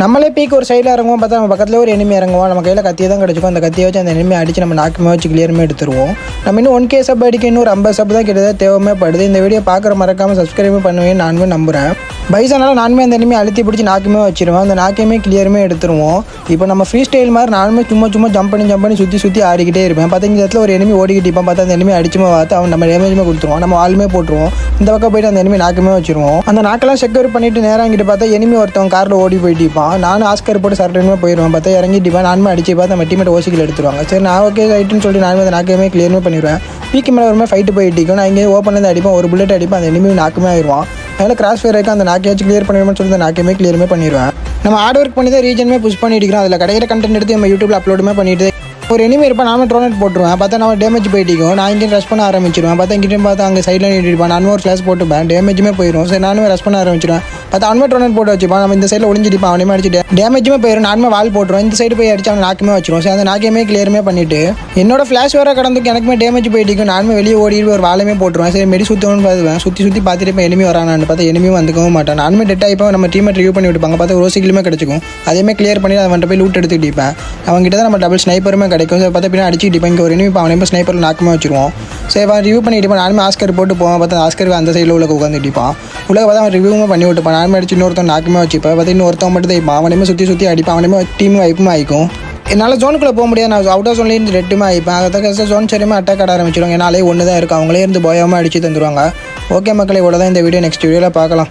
நம்மளே பீக் ஒரு சைடில் இறங்குவோம், பார்த்தா நம்ம பக்கத்தில் ஒரு எனிமி இறங்குவோம். நம்ம கையில் கத்தியை தான் கிடச்சிக்கும். அந்த கத்தியை வச்சு அந்த எனிமி அடித்து நம்ம நாக்குமே வச்சு கிளியருமே எடுத்துருவோம். நம்ம இன்னும் 1K சப் அடிக்க இன்னும் ஒரு 50 சப் தான் கிட்டத்தட்ட தேவைமே படுது. இந்த வீடியோ பார்க்குற மறக்காமல் சப்ஸ்கிரைப் பண்ணுவேன் நானுமே நம்புகிறேன். பைசனால நானுமே அந்த எனிமி அழுத்தி பிடிச்சி நாக்குமே வச்சிருவேன். அந்த நாக்கையுமே கிளியருமே எடுத்துருவோம். இப்போ நம்ம ஃப்ரீ ஸ்டைல் மாதிரி நானுமே சும்மா ஜம்ப் பண்ணி சுற்றி ஆடிக்கிட்டே இருப்பேன். பார்த்தா இந்த இடத்துல ஒரு எனிமி ஓடிக்கிட்டு இருப்பான். பார்த்தா அந்த எனிமி அடிச்சுமே பார்த்து அவன் நம்ம டேமேஜுமே கொடுத்துருவோம். நம்ம ஆளுமே போட்டுருவோம். இந்த பக்கம் போய்ட்டு அந்த எனிமி நாக்குமே வச்சிருவோம். அந்த நாக்கெல்லாம் செக்யூர் பண்ணிட்டு நேரம் இங்கிட்டு பார்த்தா எனிமி ஒருத்தவங்க காரில் ஓடி போயிட்டு இருப்பான். நானும் ஆஸ்கர் போட்டு சரட்டுமே போயிடுவேன். பார்த்தா இறங்கிட்டு நானுமே அடிச்சு பார்த்து நம்ம டீமேட் ஓசிக்கில் எடுத்துருவாங்க. சரி நான் ஓகே ரைட்டுன்னு சொல்லி நானுமே அந்த நாக்கையுமே கிளியருமே பண்ணிடுவேன். பீக்கு மேலே வருமே ஃபைட்டு போயிட்டு இருக்கும். நான் இங்கே ஓப்பன்லேருந்து அடிப்பேன். ஒரு புல்லட் அடிப்பேன். அந்த எனிமி நாக்குமே ஆயிடுவான். அதனால் கிராஸ் ஃபயர் இருக்க அந்த நாக்கையாச்சும் கிளியர் பண்ணிடுவேன்னு சொல்லி அந்த நாக்கையுமே கிளியருமே பண்ணிடுவேன். நம்ம ஹார்ட் ஒர்க் பண்ணி தான் ரீஜனுமே புஷ் பண்ணிட்டு இருக்கிறோம். அதில் கிடைக்கிற கண்டென்ட் எடுத்து நம்ம யூடியூப்ல அப்லோடுமே பண்ணிட்டு ஒரு எனிமி இருப்பேன். நானும் ட்ரோனட் போட்டுருவேன். பார்த்தா நம்ம டேமேஜ் போயிட்டிக்கும். நான் இங்கே ரஷ் பண்ண ஆரம்பிச்சிடுவேன். பார்த்தா இங்கிட்டையும் பார்த்தா அங்கே சைடில் நின்றுப்பான். நான் ஒரு ஃப்ளாஷ் போட்டுப்பேன். டேமேஜுமே போயிடும். சரி நானுமே ரஷ் பண்ண ஆரம்பிச்சிடுவேன். பார்த்தா அவனுமே ட்ரோனட் போட்டு வச்சுப்பான். நம்ம இந்த சைடில் ஒளிஞ்சிருப்பான். அவனையுமே அடிச்சுட்டு டேமேஜுமே போயிடும். நானுமே வால் போட்டுருவேன். இந்த சைடு போய் அடிச்சு அவன் நாக்குமே வச்சிருவோம். சரி அந்த நாக்கையுமே கிளியருமே பண்ணிட்டு என்னோட ஃப்ளாஷ் வேறு கடந்துக்கு எனக்குமே டேமேஜ் போயிட்டிக்கும். நானுமே வெளியே ஓடிட்டு ஒரு வாழையுமே போட்டுருவேன். சரி மெடி சுற்றணும்னு பார்த்துவேன். சுற்றி பார்த்துட்டு இப்போ எனிமி வரானான்னு பார்த்தா எனிமியும் வந்துக்கவும் மாட்டான். நானுமே டெட் ஆகிப்போம். நம்ம டீமை ரிவ்யூ பண்ணி விட்டுப்பாங்க. பார்த்தா ரோசிக்கிலுமே கிடச்சிக்கும். அதேமே கிளியர் பண்ணி அவன்கிட்ட போய் லூட் எடுத்துக்கிட்டிப்பேன். அவங்ககிட்ட தான் நம்ம டபுள் ஸ்னைப்பருமே கிடைக்கும். சரி பார்த்தா பின்னா அடிச்சுட்டு இங்கே ஒரு எனிமி அவனையுமே ஸ்னைப்பரில் நாக்குமே வச்சிருவோம். சரி அவன் ரிவ்யூ பண்ணிட்டு நானுமே ஆஸ்கர் போட்டு போவான். பார்த்தா ஆஸ்கர் அந்த சைடில் உள்ள உட்காந்துட்டிப்பான். உள்ள பார்த்தா அவன் ரிவ்யூமே பண்ணி விட்டுப்பான். நானுமே அடிச்சு இன்னொருத்தன் நாக்குமே வச்சுப்பேன். பார்த்தா இன்னொருத்தவன் மட்டும் தான் அவனையுமே சுற்றி அடிப்பான். அவனையுமே டீம் வைப்புமே ஆயிக்கும். என்னால் ஜோனுக்குள்ளே போக முடியாது. நான் அவுட் ஆஃப் ஜோன்லேருந்து ரெட்டுமே ஆயிப்பேன். அதை ஜோன் சரியுமே அட்டாக் ஆட ஆரம்பிச்சிடுவாங்க. என்னாலே ஒன்று தான் இருக்கும். அவங்களே இருந்து போயாமல் அடித்து தந்துடுவாங்க. ஓகே மக்களே, இவ்வளோ தான் இந்த வீடியோ. நெக்ஸ்ட் வீடியோவில் பார்க்கலாம்.